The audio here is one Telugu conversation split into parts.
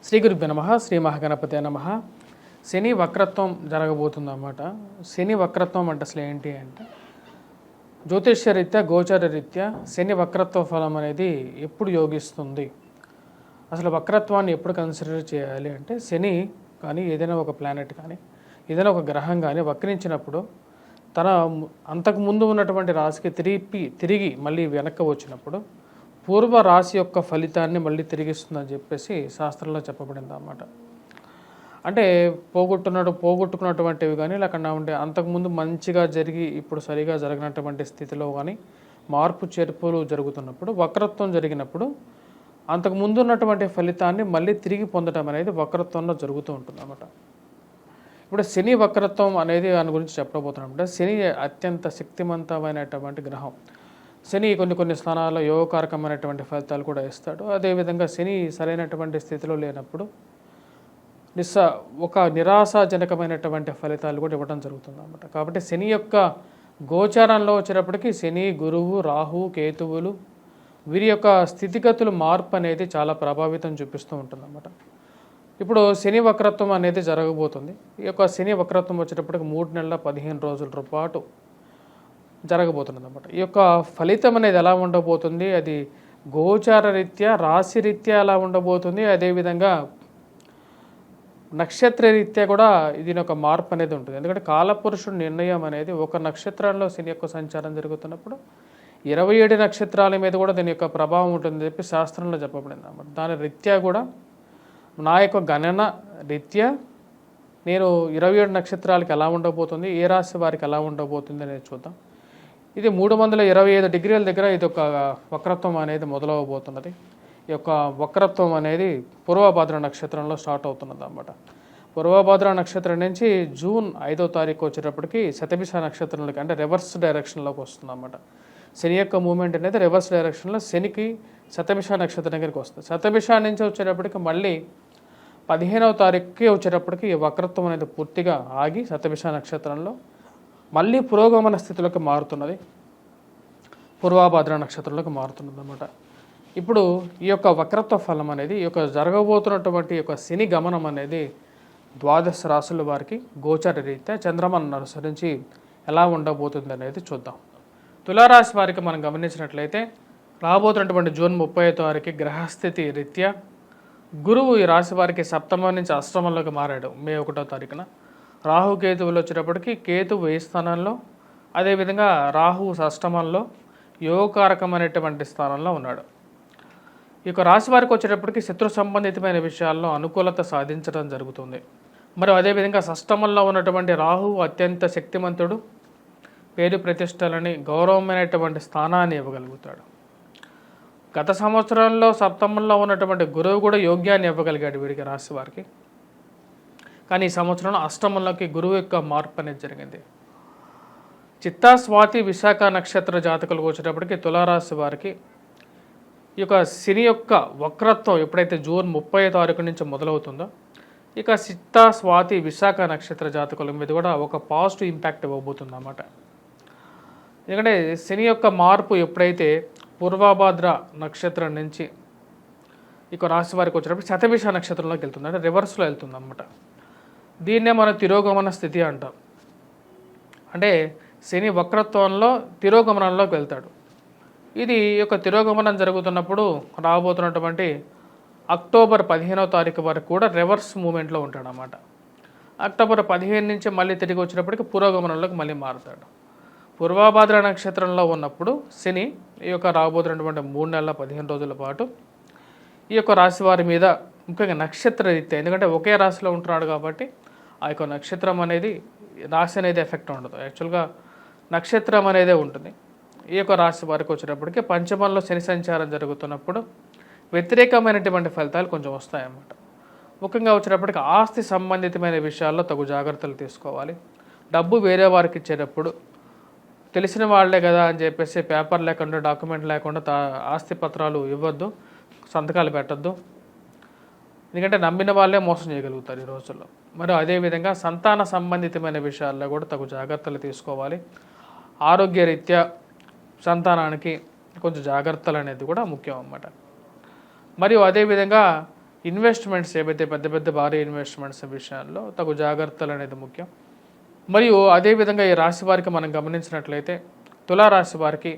శ్రీ గురుభ్యో నమః. శ్రీ మహాగణపతే నమః. శని వక్రత్వం జరగబోతుందన్నమాట. శని వక్రత్వం అంటే అసలు ఏంటి అంటే, జ్యోతిష్య రీత్యా గోచార రీత్యా శని వక్రత్వ ఫలం అనేది ఎప్పుడు యోగిస్తుంది, అసలు వక్రత్వాన్ని ఎప్పుడు కన్సిడర్ చేయాలి అంటే, శని కానీ ఏదైనా ఒక ప్లానెట్ కానీ ఏదైనా ఒక గ్రహం కానీ వక్రించినప్పుడు తన అంతకుముందు ఉన్నటువంటి రాశికి తిరిగి మళ్ళీ వెనక్కి వచ్చినప్పుడు పూర్వ రాశి యొక్క ఫలితాన్ని మళ్ళీ తిరిగిస్తుందని చెప్పేసి శాస్త్రంలో చెప్పబడింది అన్నమాట. అంటే పోగొట్టుకున్నటువంటివి కానీ లేకుండా ఉంటే అంతకుముందు మంచిగా జరిగి ఇప్పుడు సరిగా జరగినటువంటి స్థితిలో కానీ మార్పు చేర్పులు జరుగుతున్నప్పుడు వక్రత్వం జరిగినప్పుడు అంతకుముందు ఉన్నటువంటి ఫలితాన్ని మళ్ళీ తిరిగి పొందడం అనేది వక్రత్వంలో జరుగుతూ ఉంటుంది అన్నమాట. ఇప్పుడు శని వక్రత్వం అనేది దాని గురించి చెప్పబోతున్నాం. అంటే శని అత్యంత శక్తివంతమైనటువంటి గ్రహం. శని కొన్ని స్థానాల్లో యోగకారకమైనటువంటి ఫలితాలు కూడా ఇస్తాడు. అదేవిధంగా శని సరైనటువంటి స్థితిలో లేనప్పుడు ఒక నిరాశాజనకమైనటువంటి ఫలితాలు కూడా ఇవ్వడం జరుగుతుంది అన్నమాట. కాబట్టి శని యొక్క గోచారంలో వచ్చేటప్పటికి శని, గురువు, రాహు, కేతువులు వీరి యొక్క స్థితిగతులు మార్పు అనేది చాలా ప్రభావితం చూపిస్తూ ఉంటుంది అన్నమాట. ఇప్పుడు శని వక్రత్వం అనేది జరగబోతుంది. ఈ యొక్క శని వక్రత్వం వచ్చేటప్పటికి 3 నెలల 15 రోజుల పాటు జరగబోతున్నది అన్నమాట. ఈ యొక్క ఫలితం అనేది ఎలా ఉండబోతుంది, అది గోచార రీత్యా రాశి రీత్యా ఎలా ఉండబోతుంది, అదేవిధంగా నక్షత్ర రీత్యా కూడా దీని యొక్క మార్పు అనేది ఉంటుంది. ఎందుకంటే కాలపురుషుడు నిర్ణయం అనేది ఒక నక్షత్రంలో శని యొక్క సంచారం జరుగుతున్నప్పుడు 27 నక్షత్రాల మీద కూడా దీని యొక్క ప్రభావం ఉంటుందని చెప్పి శాస్త్రంలో చెప్పబడింది అన్నమాట. దాని రీత్యా కూడా నా యొక్క గణన రీత్యా నేను 27 నక్షత్రాలకి ఎలా ఉండబోతుంది, ఏ రాశి వారికి ఎలా ఉండబోతుంది అనేది చూద్దాం. ఇది 325 డిగ్రీల దగ్గర ఇది ఒక వక్రత్వం అనేది మొదలవబోతున్నది. ఈ యొక్క వక్రత్వం అనేది పూర్వభాద్ర నక్షత్రంలో స్టార్ట్ అవుతున్నది అన్నమాట. పూర్వభాద్ర నక్షత్రం నుంచి జూన్ 5వ తారీఖు వచ్చేటప్పటికి శతభిష నక్షత్రంలోకి అంటే రివర్స్ డైరెక్షన్లోకి వస్తుంది అన్నమాట. శని యొక్క మూమెంట్ అనేది రివర్స్ డైరెక్షన్లో శనికి శతభిష నక్షత్రం దగ్గరికి వస్తుంది. శతభిష నుంచి వచ్చేటప్పటికి మళ్ళీ 15వ తారీఖుకి వచ్చేటప్పటికి ఈ వక్రత్వం అనేది పూర్తిగా ఆగి శతభిష నక్షత్రంలో మళ్ళీ పురోగమన స్థితిలోకి మారుతున్నది, పూర్వభాద్ర నక్షత్రంలోకి మారుతున్నది అన్నమాట. ఇప్పుడు ఈ యొక్క వక్రత్వ ఫలం అనేది ఈ యొక్క జరగబోతున్నటువంటి యొక్క శని గమనం అనేది 12 రాశుల వారికి గోచర రీత్యా చంద్రమను అనుసరించి ఎలా ఉండబోతుంది అనేది చూద్దాం. తులారాశి వారికి మనం గమనించినట్లయితే రాబోతున్నటువంటి జూన్ 30వ తారీఖు గ్రహస్థితి రీత్యా గురువు ఈ రాశి వారికి సప్తమం నుంచి అష్టమంలోకి మారాడు మే 1వ తారీఖున. రాహు కేతువులు వచ్చేటప్పటికి కేతువు ఏ స్థానంలో, అదేవిధంగా రాహు అష్టమంలో యోగకారకమైనటువంటి స్థానంలో ఉన్నాడు. ఈ యొక్క రాశి వారికి వచ్చేటప్పటికి శత్రు సంబంధితమైన విషయాల్లో అనుకూలత సాధించడం జరుగుతుంది. మరియు అదేవిధంగా అష్టమంలో ఉన్నటువంటి రాహు అత్యంత శక్తిమంతుడు, పేరు ప్రతిష్టలని గౌరవమైనటువంటి స్థానాన్ని ఇవ్వగలుగుతాడు. గత సంవత్సరంలో సప్తమంలో ఉన్నటువంటి గురువు కూడా యోగ్యాన్ని ఇవ్వగలిగాడు వీడికి రాశి వారికి. కానీ ఈ సంవత్సరంలో అష్టమంలోకి గురువు యొక్క మార్పు అనేది జరిగింది. చిత్తా, స్వాతి, విశాఖ నక్షత్ర జాతకులకు వచ్చేటప్పటికి తులారాశి వారికి ఈ యొక్క శని యొక్క వక్రత్వం ఎప్పుడైతే జూన్ 30వ తారీఖు నుంచి మొదలవుతుందో ఇక చిత్తా, స్వాతి, విశాఖ నక్షత్ర జాతకుల మీద కూడా ఒక పాజిటివ్ ఇంపాక్ట్ ఇవ్వబోతుంది అన్నమాట. ఎందుకంటే శని యొక్క మార్పు ఎప్పుడైతే పూర్వభాద్ర నక్షత్రం నుంచి ఇక రాశి వారికి వచ్చేటప్పుడు శతభిష నక్షత్రంలోకి వెళ్తుంది, అంటే రివర్స్లో వెళ్తుంది అన్నమాట. దీన్నే మనం తిరోగమన స్థితి అంటాం. అంటే శని వక్రత్వంలో తిరోగమనంలోకి వెళ్తాడు. ఇది యొక్క తిరోగమనం జరుగుతున్నప్పుడు రాబోతున్నటువంటి అక్టోబర్ 15వ తారీఖు వరకు కూడా రివర్స్ మూమెంట్లో ఉంటాడు అన్నమాట. అక్టోబర్ 15 నుంచి మళ్ళీ తిరిగి వచ్చినప్పటికీ పురోగమనంలోకి మళ్ళీ మారుతాడు. పూర్వభాద్ర నక్షత్రంలో ఉన్నప్పుడు శని ఈ యొక్క రాబోతున్నటువంటి 3 నెలల 15 రోజుల పాటు ఈ యొక్క రాశి వారి మీద ముఖ్యంగా నక్షత్ర రీత్యా, ఎందుకంటే ఒకే రాశిలో ఉంటున్నాడు కాబట్టి ఆ యొక్క నక్షత్రం అనేది రాశి అనేది ఎఫెక్ట్ ఉండదు, యాక్చువల్గా నక్షత్రం అనేదే ఉంటుంది. ఈ యొక్క రాశి వారికి వచ్చేటప్పటికి పంచమంలో శని సంచారం జరుగుతున్నప్పుడు వ్యతిరేకమైనటువంటి ఫలితాలు కొంచెం వస్తాయన్నమాట. ముఖ్యంగా వచ్చేటప్పటికి ఆస్తి సంబంధితమైన విషయాల్లో తగు జాగ్రత్తలు తీసుకోవాలి. డబ్బు వేరే వారికి ఇచ్చేటప్పుడు తెలిసిన వాళ్ళే కదా అని చెప్పేసి పేపర్ లేకుండా, డాక్యుమెంట్ లేకుండా ఆస్తి పత్రాలు ఇవ్వద్దు, సంతకాలు పెట్టద్దు. ఎందుకంటే నమ్మిన వాళ్ళే మోసం చేయగలుగుతారు ఈ రోజుల్లో. మరి అదేవిధంగా సంతాన సంబంధితమైన విషయాల్లో కూడా తగు జాగ్రత్తలు తీసుకోవాలి. ఆరోగ్య రీత్యా సంతానానికి కొంచెం జాగ్రత్తలు అనేది కూడా ముఖ్యం అన్నమాట. మరియు అదేవిధంగా ఇన్వెస్ట్మెంట్స్ ఏవైతే పెద్ద పెద్ద భారీ ఇన్వెస్ట్మెంట్స్ విషయాల్లో తగు జాగ్రత్తలు అనేది ముఖ్యం. మరియు అదేవిధంగా ఈ రాశి వారికి మనం గమనించినట్లయితే తులారాశి వారికి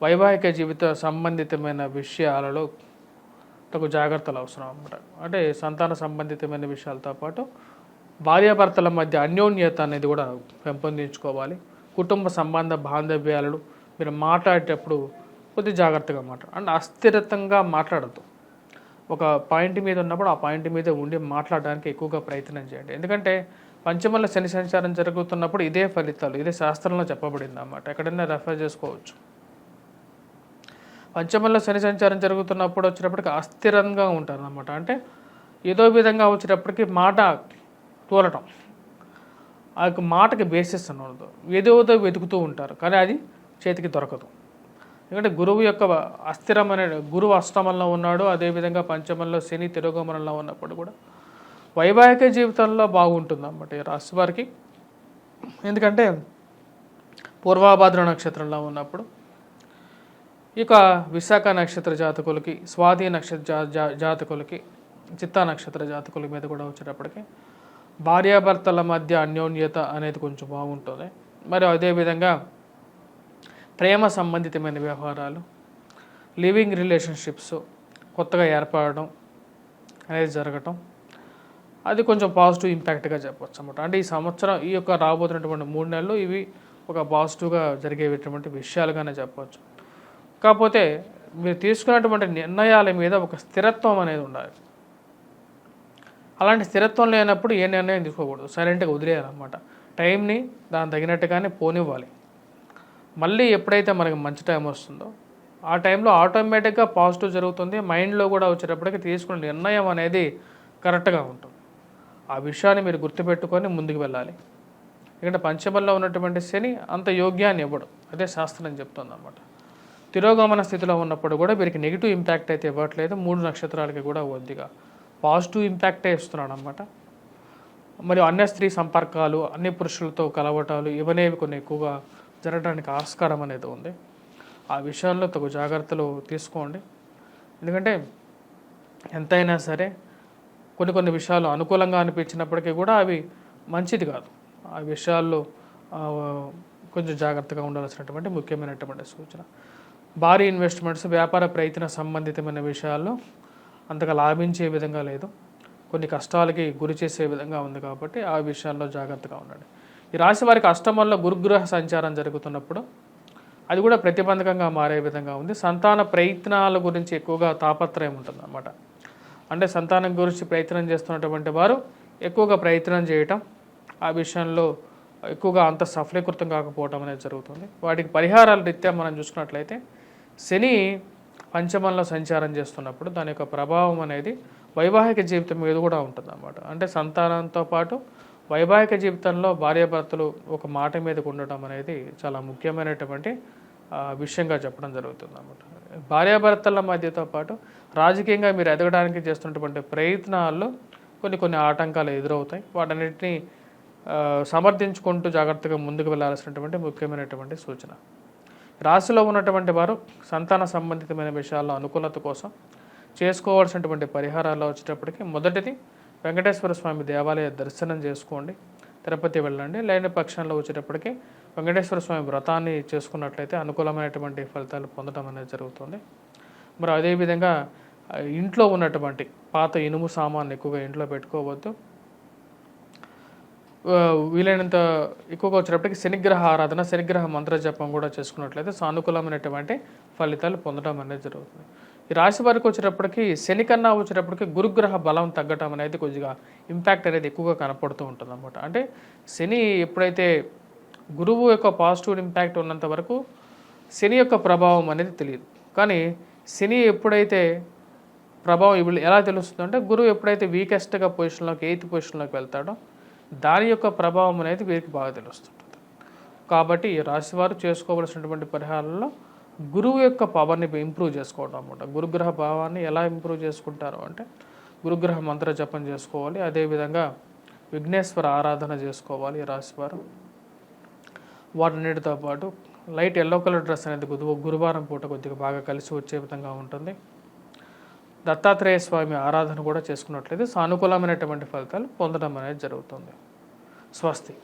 వైవాహిక జీవిత సంబంధితమైన విషయాలలో తగు జాగ్రత్తలు అవసరం అన్నమాట. అంటే సంతాన సంబంధితమైన విషయాలతో పాటు భార్యాభర్తల మధ్య అన్యోన్యత అనేది కూడా పెంపొందించుకోవాలి. కుటుంబ సంబంధ బాంధవ్యాలు మీరు మాట్లాడేటప్పుడు కొద్దిగా జాగ్రత్తగా మాట్లాడాలి. అంటే అస్థిరతంగా మాట్లాడద్దు. ఒక పాయింట్ మీద ఉన్నప్పుడు ఆ పాయింట్ మీద ఉండి మాట్లాడడానికి ఎక్కువగా ప్రయత్నం చేయండి. ఎందుకంటే పంచమంలో శని సంచారం జరుగుతున్నప్పుడు ఇదే ఫలితాలు, ఇదే శాస్త్రంలో చెప్పబడింది అన్నమాట. ఎక్కడైనా రెఫర్ చేసుకోవచ్చు. పంచమంలో శని సంచారం జరుగుతున్నప్పుడు వచ్చేటప్పటికి అస్థిరంగా ఉంటారు అన్నమాట. అంటే ఏదో విధంగా వచ్చేటప్పటికి మాట తోలటం, ఆ యొక్క మాటకి బేసిస్ అన్నది ఏదో వెతుకుతూ ఉంటారు, కానీ అది చేతికి దొరకదు. ఎందుకంటే గురువు యొక్క అస్థిరమైన గురువు అష్టమంలో ఉన్నాడు, అదేవిధంగా పంచమంలో శని తిరోగమనంలో ఉన్నప్పుడు కూడా వైవాహిక జీవితంలో బాగుంటుంది అన్నమాట ఈ రాశి వారికి. ఎందుకంటే పూర్వాభాద్ర నక్షత్రంలో ఉన్నప్పుడు ఇక విశాఖ నక్షత్ర జాతకులకి, స్వాతి నక్షత్ర జాతకులకి, చిత్తా నక్షత్ర జాతకుల మీద కూడా వచ్చేటప్పటికి భార్యాభర్తల మధ్య అన్యోన్యత అనేది కొంచెం బాగుంటుంది. మరి అదేవిధంగా ప్రేమ సంబంధితమైన వ్యవహారాలు, లివింగ్ రిలేషన్షిప్స్ కొత్తగా ఏర్పడడం అనేది జరగటం, అది కొంచెం పాజిటివ్ ఇంపాక్ట్గా చెప్పవచ్చు అన్నమాట. అంటే ఈ సంవత్సరం ఈ యొక్క రాబోతున్నటువంటి 3 నెలలు ఇవి ఒక పాజిటివ్గా జరిగేటువంటి విషయాలుగానే చెప్పవచ్చు. కాకపోతే మీరు తీసుకున్నటువంటి నిర్ణయాల మీద ఒక స్థిరత్వం అనేది ఉండాలి. అలాంటి స్థిరత్వం లేనప్పుడు ఏ నిర్ణయం తీసుకోకూడదు, సైలెంట్గా వదిలేయాలన్నమాట. టైంని దాని తగినట్టుగానే పోనివ్వాలి. మళ్ళీ ఎప్పుడైతే మనకి మంచి టైం వస్తుందో ఆ టైంలో ఆటోమేటిక్గా పాజిటివ్ జరుగుతుంది. మైండ్లో కూడా వచ్చేటప్పటికి తీసుకున్న నిర్ణయం అనేది కరెక్ట్గా ఉంటుంది. ఆ విషయాన్ని మీరు గుర్తుపెట్టుకొని ముందుకు వెళ్ళాలి. ఎందుకంటే పంచమంలో ఉన్నటువంటి శని అంత యోగ్యాన్ని ఇవ్వడు, అదే శాస్త్రం చెప్తుంది అన్నమాట. తిరోగమన స్థితిలో ఉన్నప్పుడు కూడా వీరికి నెగిటివ్ ఇంపాక్ట్ అయితే ఇవ్వట్లేదు. 3 నక్షత్రాలకి కూడా కొద్దిగా పాజిటివ్ ఇంపాక్టే ఇస్తున్నాడు అన్నమాట. మరియు అన్య స్త్రీ సంపర్కాలు, అన్ని పురుషులతో కలవటాలు ఇవనేవి కొన్ని ఎక్కువగా జరగడానికి ఆస్కారం అనేది ఉంది. ఆ విషయాల్లో తగు జాగ్రత్తలు తీసుకోండి. ఎందుకంటే ఎంతైనా సరే కొన్ని విషయాలు అనుకూలంగా అనిపించినప్పటికీ కూడా అవి మంచిది కాదు. ఆ విషయాల్లో కొంచెం జాగ్రత్తగా ఉండాల్సినటువంటి ముఖ్యమైనటువంటి సూచన. భారీ ఇన్వెస్ట్మెంట్స్, వ్యాపార ప్రయత్న సంబంధితమైన విషయాల్లో అంతగా లాభించే విధంగా లేదు, కొన్ని కష్టాలకి గురి చేసే విధంగా ఉంది. కాబట్టి ఆ విషయాల్లో జాగ్రత్తగా ఉండండి. ఈ రాశి వారికి అష్టమంలో గురుగ్రహ సంచారం జరుగుతున్నప్పుడు అది కూడా ప్రతిబంధకంగా మారే విధంగా ఉంది. సంతాన ప్రయత్నాల గురించి ఎక్కువగా తాపత్రయం ఉంటుంది అన్నమాట. అంటే సంతానం గురించి ప్రయత్నం చేస్తున్నటువంటి వారు ఎక్కువగా ప్రయత్నం చేయటం, ఆ విషయంలో ఎక్కువగా అంత సఫలీకృతం కాకపోవడం అనేది జరుగుతుంది. వాటికి పరిహారాల రీత్యా మనం చూసుకున్నట్లయితే శని పంచమంలో సంచారం చేస్తున్నప్పుడు దాని యొక్క ప్రభావం అనేది వైవాహిక జీవితం మీద కూడా ఉంటుంది అన్నమాట. అంటే సంతానంతో పాటు వైవాహిక జీవితంలో భార్యాభర్తలు ఒక మాట మీదకు ఉండటం అనేది చాలా ముఖ్యమైనటువంటి విషయంగా చెప్పడం జరుగుతుంది అన్నమాట. భార్యాభర్తల మధ్యతో పాటు రాజకీయంగా మీరు ఎదగడానికి చేస్తున్నటువంటి ప్రయత్నాల్లో కొన్ని ఆటంకాలు ఎదురవుతాయి. వాటన్నిటిని సమర్థించుకుంటూ జాగ్రత్తగా ముందుకు వెళ్ళాల్సినటువంటి ముఖ్యమైనటువంటి సూచన. రాశిలో ఉన్నటువంటి వారు సంతాన సంబంధితమైన విషయాల్లో అనుకూలత కోసం చేసుకోవాల్సినటువంటి పరిహారాల్లో వచ్చేటప్పటికి మొదటిది వెంకటేశ్వర స్వామి దేవాలయ దర్శనం చేసుకోండి, తిరుపతి వెళ్ళండి. లేని పక్షంలో వచ్చేటప్పటికి వెంకటేశ్వర స్వామి వ్రతాన్ని చేసుకున్నట్లయితే అనుకూలమైనటువంటి ఫలితాలు పొందడం అనేది జరుగుతుంది. మరి అదేవిధంగా ఇంట్లో ఉన్నటువంటి పాత ఇనుము సామాన్లు ఎక్కువగా ఇంట్లో పెట్టుకోవద్దు. వీలైనంత ఎక్కువగా వచ్చేటప్పటికి శనిగ్రహ ఆరాధన, శనిగ్రహ మంత్ర జపం కూడా చేసుకున్నట్లయితే సానుకూలమైనటువంటి ఫలితాలు పొందడం అనేది జరుగుతుంది. ఈ రాశి వారికి వచ్చేటప్పటికి శని కన్నా వచ్చేటప్పటికి గురుగ్రహ బలం తగ్గటం అనేది కొద్దిగా ఇంపాక్ట్ అనేది ఎక్కువగా కనపడుతూ ఉంటుంది అన్నమాట. అంటే శని ఎప్పుడైతే గురువు యొక్క పాజిటివ్ ఇంపాక్ట్ ఉన్నంత వరకు శని యొక్క ప్రభావం అనేది తెలియదు. కానీ శని ఎప్పుడైతే ప్రభావం ఎలా తెలుస్తుందో అంటే గురువు ఎప్పుడైతే వీకెస్ట్గా పొజిషన్లోకి 8th పొజిషన్లోకి వెళ్తాడో దాని యొక్క ప్రభావం అనేది వీరికి బాగా తెలుస్తుంటుంది. కాబట్టి ఈ రాశి వారు చేసుకోవలసినటువంటి పరిహారాల్లో గురువు యొక్క పవర్ని ఇంప్రూవ్ చేసుకోవడం అన్నమాట. గురుగ్రహ భావాన్ని ఎలా ఇంప్రూవ్ చేసుకుంటారు అంటే గురుగ్రహ మంత్ర జపం చేసుకోవాలి. అదేవిధంగా విఘ్నేశ్వర ఆరాధన చేసుకోవాలి ఈ రాశివారు. వాటన్నిటితో పాటు లైట్ ఎల్లో కలర్ డ్రెస్ అనేది గురువారం పూట కొద్దిగా బాగా కలిసి వచ్చే విధంగా ఉంటుంది. దత్తాత్రేయ స్వామి ఆరాధన కూడా చేసుకున్నట్లయితే సానుకూలమైనటువంటి ఫలితాలు పొందడం అనేది జరుగుతుంది. స్వస్తి.